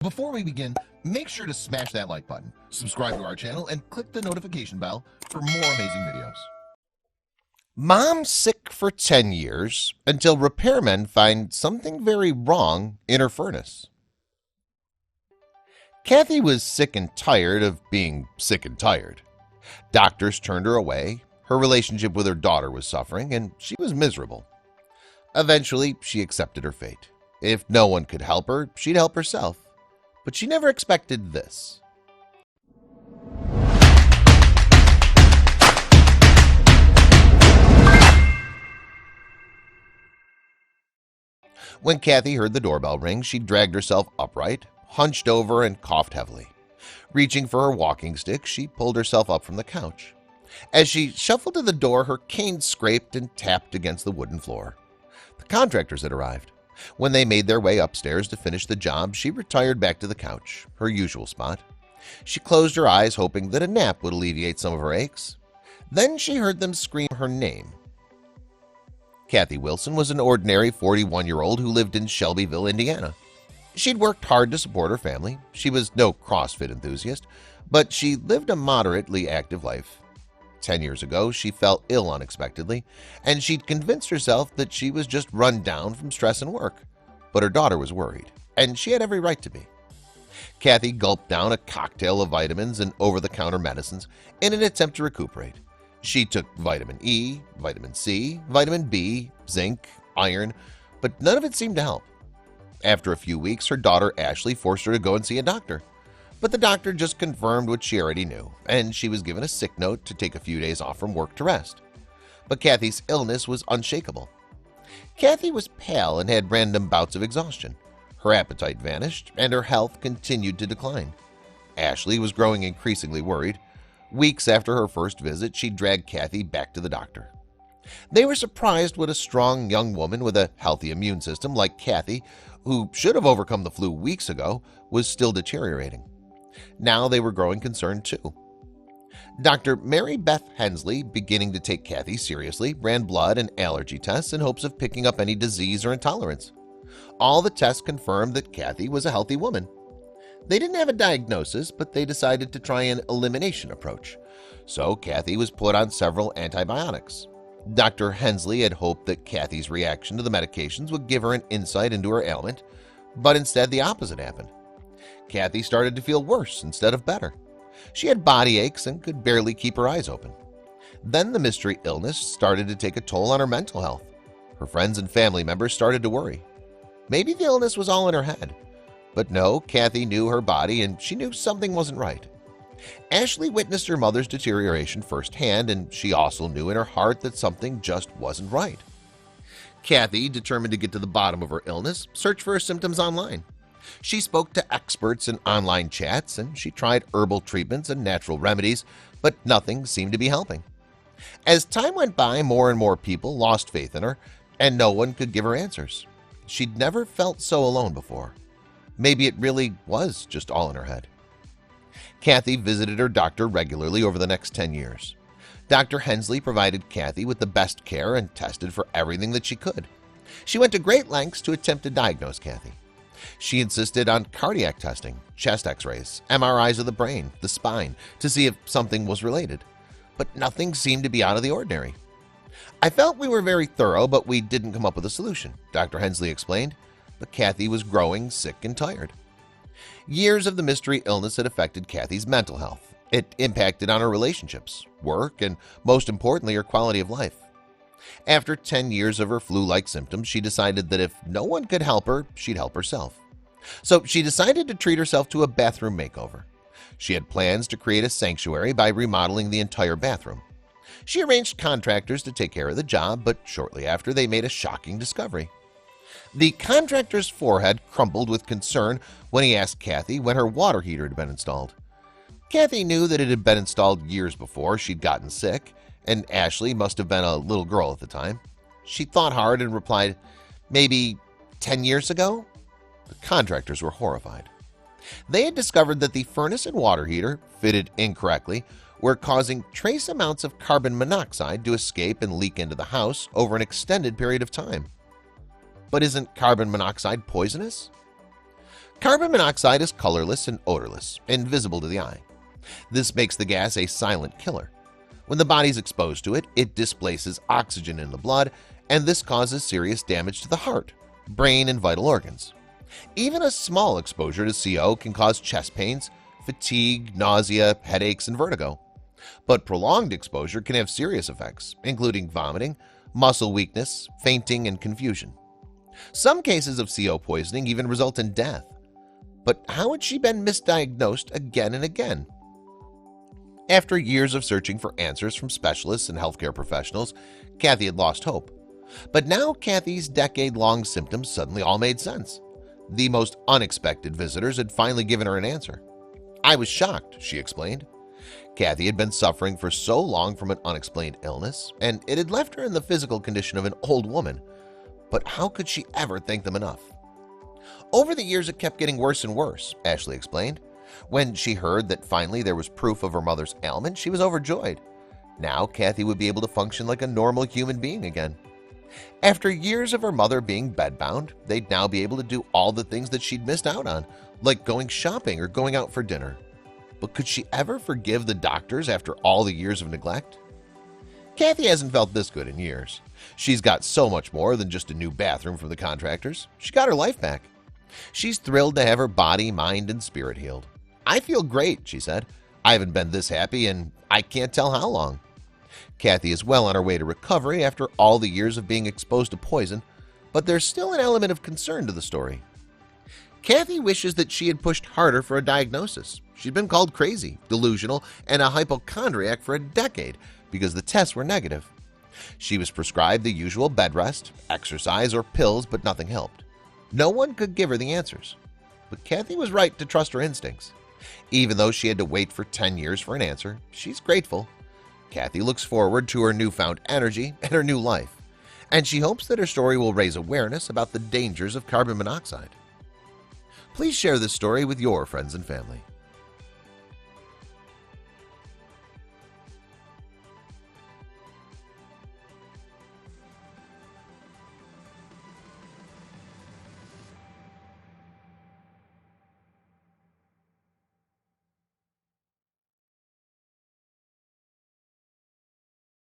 Before we begin, make sure to smash that like button, subscribe to our channel, and click the notification bell for more amazing videos. Mom's sick for 10 years until repairmen find something very wrong in her furnace. Kathy was sick and tired of being sick and tired. Doctors turned her away, her relationship with her daughter was suffering, and she was miserable. Eventually, she accepted her fate. If no one could help her, she'd help herself. But she never expected this. When Kathy heard the doorbell ring, she dragged herself upright, hunched over, and coughed heavily. Reaching for her walking stick, she pulled herself up from the couch. As she shuffled to the door, her cane scraped and tapped against the wooden floor. The contractors had arrived. When they made their way upstairs to finish the job, she retired back to the couch, her usual spot. She closed her eyes, hoping that a nap would alleviate some of her aches. Then she heard them scream her name. Kathy Wilson was an ordinary 41-year-old who lived in Shelbyville, Indiana. She'd worked hard to support her family. She was no CrossFit enthusiast, but she lived a moderately active life. 10 years ago, she fell ill unexpectedly, and she'd convinced herself that she was just run down from stress and work. But her daughter was worried, and she had every right to be. Kathy gulped down a cocktail of vitamins and over-the-counter medicines in an attempt to recuperate. She took vitamin E, vitamin C, vitamin B, zinc, iron, but none of it seemed to help. After a few weeks, her daughter Ashley forced her to go and see a doctor. But the doctor just confirmed what she already knew, and she was given a sick note to take a few days off from work to rest. But Kathy's illness was unshakable. Kathy was pale and had random bouts of exhaustion. Her appetite vanished, and her health continued to decline. Ashley was growing increasingly worried. Weeks after her first visit, she dragged Kathy back to the doctor. They were surprised what a strong young woman with a healthy immune system like Kathy, who should have overcome the flu weeks ago, was still deteriorating. Now they were growing concerned too. Dr. Mary Beth Hensley, beginning to take Kathy seriously, ran blood and allergy tests in hopes of picking up any disease or intolerance. All the tests confirmed that Kathy was a healthy woman. They didn't have a diagnosis, but they decided to try an elimination approach. So Kathy was put on several antibiotics. Dr. Hensley had hoped that Kathy's reaction to the medications would give her an insight into her ailment, but instead the opposite happened. Kathy started to feel worse instead of better. She had body aches and could barely keep her eyes open. Then the mystery illness started to take a toll on her mental health. Her friends and family members started to worry. Maybe the illness was all in her head. But no, Kathy knew her body and she knew something wasn't right. Ashley witnessed her mother's deterioration firsthand, and she also knew in her heart that something just wasn't right. Kathy, determined to get to the bottom of her illness, searched for her symptoms online. She spoke to experts in online chats, and she tried herbal treatments and natural remedies, but nothing seemed to be helping. As time went by, more and more people lost faith in her, and no one could give her answers. She'd never felt so alone before. Maybe it really was just all in her head. Kathy visited her doctor regularly over the next 10 years. Dr. Hensley provided Kathy with the best care and tested for everything that she could. She went to great lengths to attempt to diagnose Kathy. She insisted on cardiac testing, chest x-rays, MRIs of the brain, the spine, to see if something was related. But nothing seemed to be out of the ordinary. "I felt we were very thorough, but we didn't come up with a solution," Dr. Hensley explained. But Kathy was growing sick and tired. Years of the mystery illness had affected Kathy's mental health. It impacted on her relationships, work, and most importantly, her quality of life. After 10 years of her flu-like symptoms, she decided that if no one could help her, she'd help herself. So she decided to treat herself to a bathroom makeover. She had plans to create a sanctuary by remodeling the entire bathroom. She arranged contractors to take care of the job, but shortly after they made a shocking discovery. The contractor's forehead crumbled with concern when he asked Kathy when her water heater had been installed. Kathy knew that it had been installed years before she'd gotten sick, and Ashley must have been a little girl at the time. She thought hard and replied, "Maybe 10 years ago?" The contractors were horrified. They had discovered that the furnace and water heater, fitted incorrectly, were causing trace amounts of carbon monoxide to escape and leak into the house over an extended period of time. But isn't carbon monoxide poisonous? Carbon monoxide is colorless and odorless, invisible to the eye. This makes the gas a silent killer. When the body is exposed to it, it displaces oxygen in the blood, and this causes serious damage to the heart, brain, and vital organs. Even a small exposure to CO can cause chest pains, fatigue, nausea, headaches, and vertigo. But prolonged exposure can have serious effects, including vomiting, muscle weakness, fainting, and confusion. Some cases of CO poisoning even result in death. But how had she been misdiagnosed again and again? After years of searching for answers from specialists and healthcare professionals, Kathi had lost hope. But now Kathy's decade-long symptoms suddenly all made sense. The most unexpected visitors had finally given her an answer. "I was shocked," she explained. Kathi had been suffering for so long from an unexplained illness, and it had left her in the physical condition of an old woman. But how could she ever thank them enough? "Over the years, it kept getting worse and worse," Ashley explained. When she heard that finally there was proof of her mother's ailment, she was overjoyed. Now Kathi would be able to function like a normal human being again. After years of her mother being bedbound, they'd now be able to do all the things that she'd missed out on, like going shopping or going out for dinner. But could she ever forgive the doctors after all the years of neglect? Kathi hasn't felt this good in years. She's got so much more than just a new bathroom from the contractors. She got her life back. She's thrilled to have her body, mind, and spirit healed. "I feel great," she said. "I haven't been this happy and I can't tell how long." Kathi is well on her way to recovery after all the years of being exposed to poison, but there's still an element of concern to the story. Kathi wishes that she had pushed harder for a diagnosis. She'd been called crazy, delusional, and a hypochondriac for a decade because the tests were negative. She was prescribed the usual bed rest, exercise, or pills, but nothing helped. No one could give her the answers. But Kathi was right to trust her instincts. Even though she had to wait for 10 years for an answer, she's grateful. Kathi looks forward to her newfound energy and her new life, and she hopes that her story will raise awareness about the dangers of carbon monoxide. Please share this story with your friends and family.